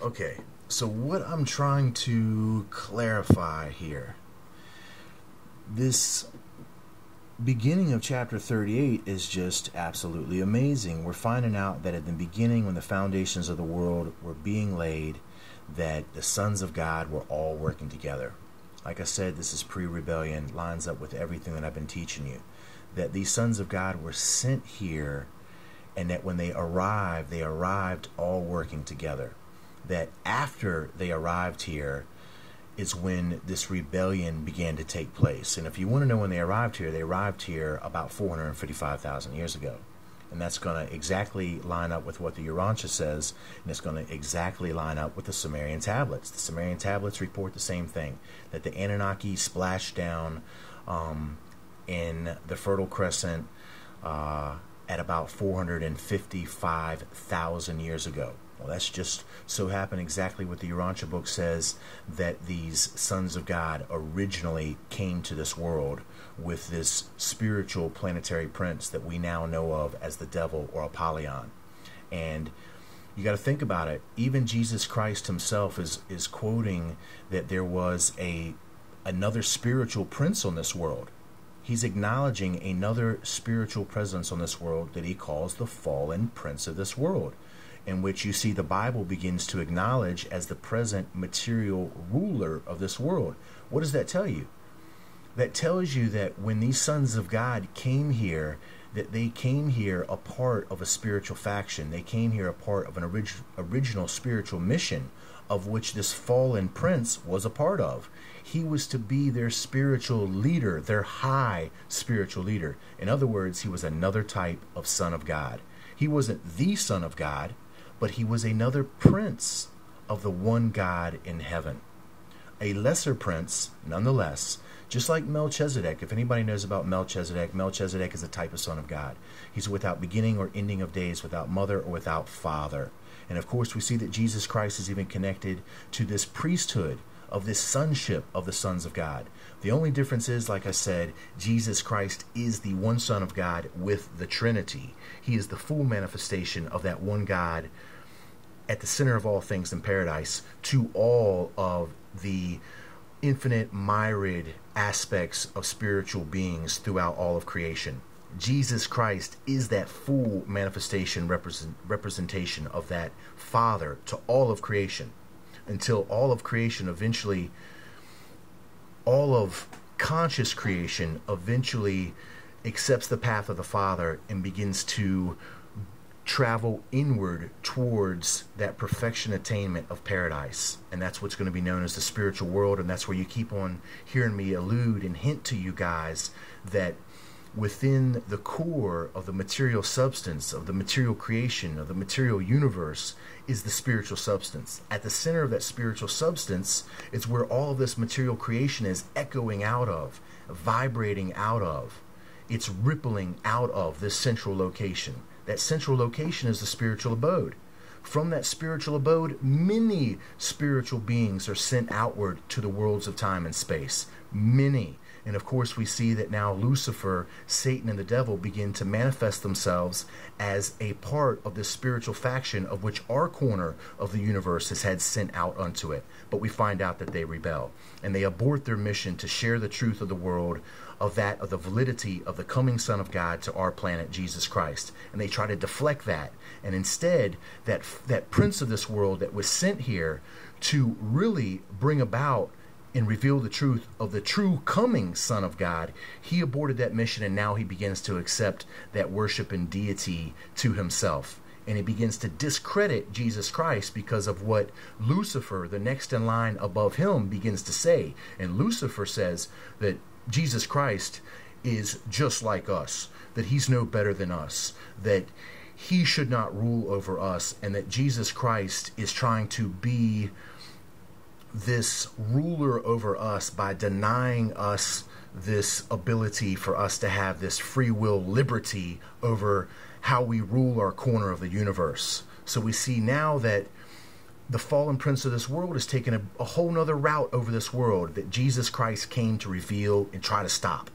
Okay, so what I'm trying to clarify here, this beginning of chapter 38 is just absolutely amazing. We're finding out that at the beginning, when the foundations of the world were being laid, that the sons of God were all working together. Like I said, this is pre-rebellion, lines up with everything that I've been teaching you. That these sons of God were sent here, and that when they arrived all working together. That after they arrived here is when this rebellion began to take place. And if you want to know when they arrived here about 455,000 years ago. And that's going to exactly line up with what the URANTIA says, and it's going to exactly line up with the Sumerian tablets. The Sumerian tablets report the same thing, that the Anunnaki splashed down in the Fertile Crescent at about 455,000 years ago. Well, that's just so happened exactly what the URANTIA book says, that these sons of God originally came to this world with this spiritual planetary prince that we now know of as the devil or Apollyon. And you got to think about it. Even Jesus Christ himself is quoting that there was another spiritual prince on this world. He's acknowledging another spiritual presence on this world that he calls the fallen prince of this world, in which you see the Bible begins to acknowledge as the present material ruler of this world. What does that tell you? That tells you that when these sons of God came here, that they came here a part of a spiritual faction. They came here a part of an original spiritual mission, of which this fallen prince was a part of. He was to be their spiritual leader, their high spiritual leader. In other words, he was another type of son of God. He wasn't the son of God, but he was another prince of the one God in heaven. A lesser prince, nonetheless, just like Melchizedek. If anybody knows about Melchizedek, Melchizedek is a type of son of God. He's without beginning or ending of days, without mother or without father. And of course, we see that Jesus Christ is even connected to this priesthood of this sonship of the sons of God. The only difference is, like I said, Jesus Christ is the one Son of God with the Trinity. He is the full manifestation of that one God at the center of all things in paradise to all of the infinite myriad aspects of spiritual beings throughout all of creation. Jesus Christ is that full manifestation, representation of that Father to all of creation, until all of creation eventually, all of conscious creation eventually accepts the path of the Father and begins to travel inward towards that perfection attainment of paradise. And that's what's going to be known as the spiritual world. And that's where you keep on hearing me allude and hint to you guys that within the core of the material substance, of the material creation, of the material universe, is the spiritual substance. At the center of that spiritual substance is where all of this material creation is echoing out of, vibrating out of. It's rippling out of this central location. That central location is the spiritual abode. From that spiritual abode, many spiritual beings are sent outward to the worlds of time and space. Many. And of course, we see that now Lucifer, Satan, and the devil begin to manifest themselves as a part of this spiritual faction of which our corner of the universe has had sent out unto it. But we find out that they rebel, and they abort their mission to share the truth of the world, of the validity of the coming Son of God to our planet, Jesus Christ. And they try to deflect that. And instead, that prince of this world that was sent here to really bring about and reveal the truth of the true coming Son of God, he aborted that mission, and now he begins to accept that worship and deity to himself. And he begins to discredit Jesus Christ because of what Lucifer, the next in line above him, begins to say. And Lucifer says that Jesus Christ is just like us, that he's no better than us, that he should not rule over us, and that Jesus Christ is trying to be this ruler over us by denying us this ability for us to have this free will liberty over how we rule our corner of the universe. So we see now that the fallen prince of this world has taken a whole nother route over this world that Jesus Christ came to reveal and try to stop.